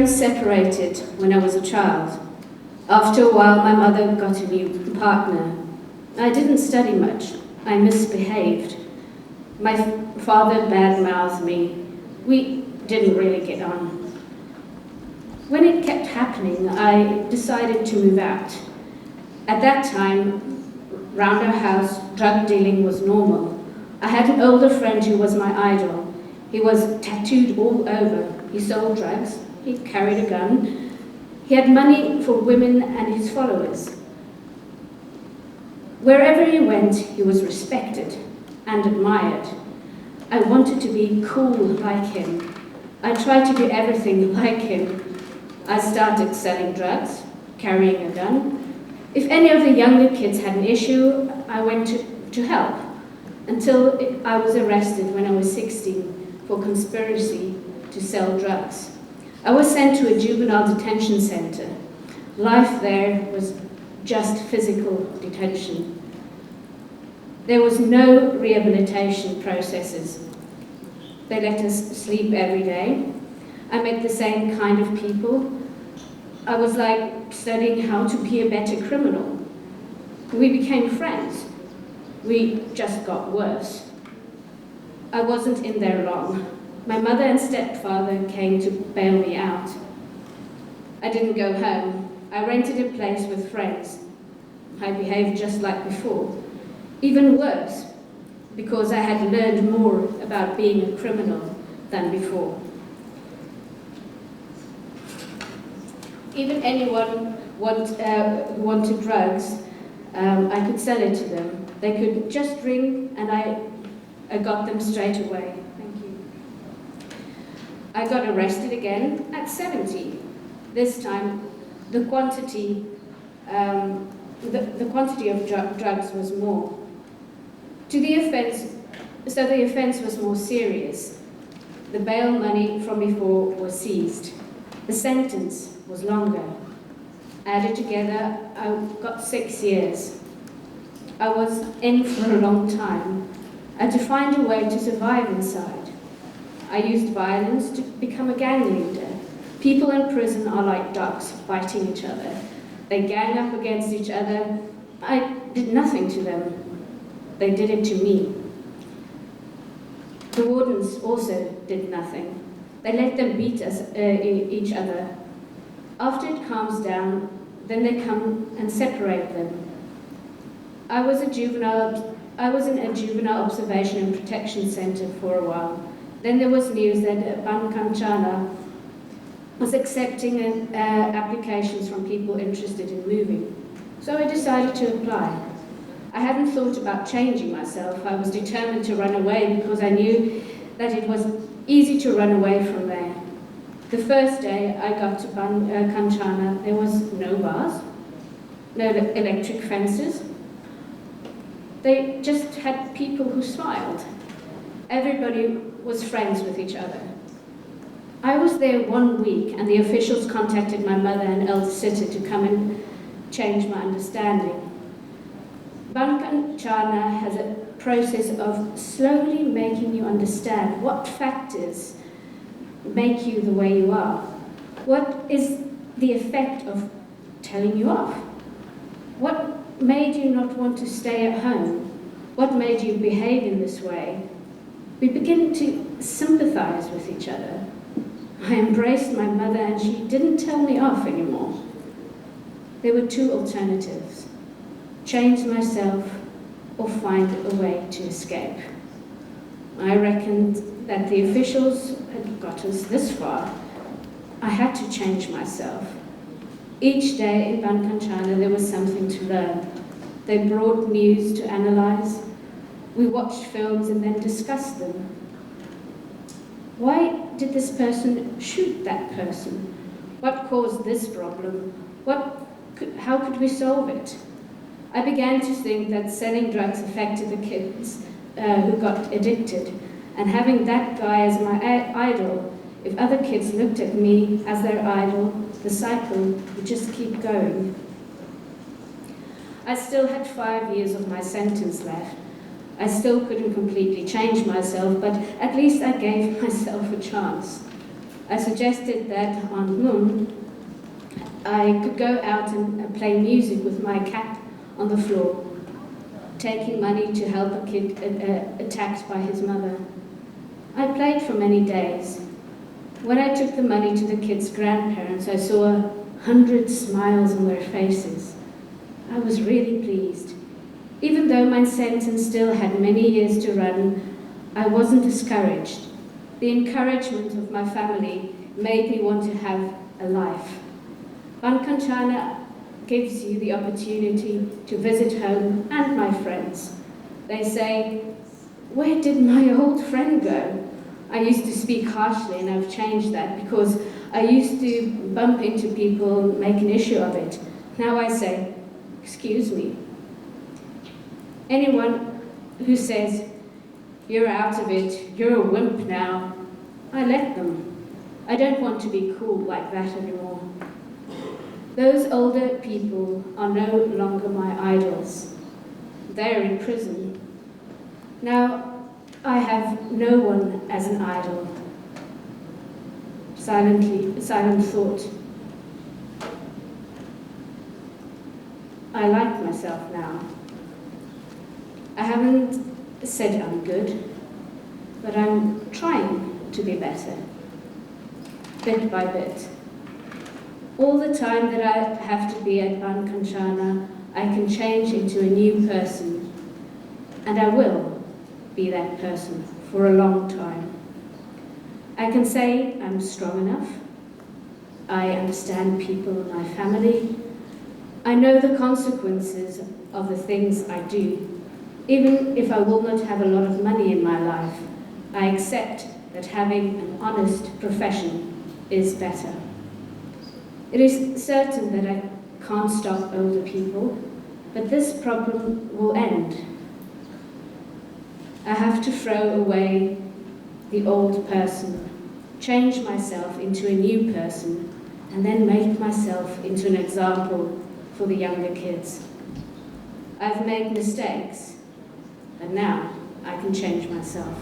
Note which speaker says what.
Speaker 1: parents separated when I was a child. After a while, my mother got a new partner. I didn't study much. I misbehaved. My father badmouthed me. We didn't really get on. When it kept happening, I decided to move out. At that time, round our house, drug dealing was normal. I had an older friend who was my idol. He was tattooed all over. He sold drugs. He carried a gun. He had money for women and his followers. Wherever he went, he was respected and admired. I wanted to be cool like him. I tried to do everything like him. I started selling drugs, carrying a gun. If any of the younger kids had an issue, I went to help, until I was arrested when I was 16 for conspiracy to sell drugs. I was sent to a juvenile detention center. Life there was just physical detention. There was no rehabilitation processes. They let us sleep every day. I met the same kind of people. I was like studying how to be a better criminal. We became friends. We just got worse. I wasn't in there long. My mother and stepfather came to bail me out. I didn't go home. I rented a place with friends. I behaved just like before. Even worse, because I had learned more about being a criminal than before. Even anyone who wanted drugs, I could sell it to them. They could just ring and I got them straight away. Thank you. I got arrested again at 70. This time, the quantity of drugs was more. The offence was more serious. The bail money from before was seized. The sentence was longer. Added together, I got 6 years. I was in for a long time. I had to find a way to survive inside. I used violence to become a gang leader. People in prison are like dogs fighting each other. They gang up against each other. I did nothing to them. They did it to me. The wardens also did nothing. They let them beat each other. After it calms down, then they come and separate them. I was in a juvenile observation and protection center for a while. Then there was news that Bangkok was accepting applications from people interested in moving. So I decided to apply. I hadn't thought about changing myself. I was determined to run away because I knew that it was easy to run away from there. The first day I got to Kanchana, there was no bars, no electric fences. They just had people who smiled. Everybody was friends with each other. I was there 1 week and the officials contacted my mother and elder sister to come and change my understanding. Kanchana has a process of slowly making you understand what factors make you the way you are. What is the effect of telling you off? What made you not want to stay at home? What made you behave in this way? We begin to sympathize with each other. I embraced my mother and she didn't tell me off anymore. There were two alternatives: change myself or find a way to escape. I reckoned that the officials had got us this far. I had to change myself. Each day in Kanchana there was something to learn. They brought news to analyze. We watched films and then discussed them. Why did this person shoot that person? What caused this problem? How could we solve it? I began to think that selling drugs affected the kids who got addicted, and having that guy as my idol, if other kids looked at me as their idol, the cycle would just keep going. I still had 5 years of my sentence left. I still couldn't completely change myself, but at least I gave myself a chance. I suggested that on Moon, I could go out and play music with my cat on the floor, taking money to help a kid attacked by his mother. I played for many days. When I took the money to the kids' grandparents, I saw 100 smiles on their faces. I was really pleased. Even though my sentence still had many years to run, I wasn't discouraged. The encouragement of my family made me want to have a life. Bankanchana gives you the opportunity to visit home and my friends. They say, "Where did my old friend go?" I used to speak harshly, and I've changed that because I used to bump into people, make an issue of it. Now I say, "Excuse me." Anyone who says, "You're out of it, you're a wimp now," I let them. I don't want to be cool like that anymore. Those older people are no longer my idols. They're in prison. Now, I have no one as an idol. Silent thought. I like myself now. I haven't said I'm good, but I'm trying to be better, bit by bit. All the time that I have to be at Bankanchana, I can change into a new person, and I will be that person for a long time. I can say I'm strong enough. I understand people in my family. I know the consequences of the things I do. Even if I will not have a lot of money in my life, I accept that having an honest profession is better. It is certain that I can't stop older people, but this problem will end. I have to throw away the old person, change myself into a new person, and then make myself into an example for the younger kids. I've made mistakes, but now I can change myself.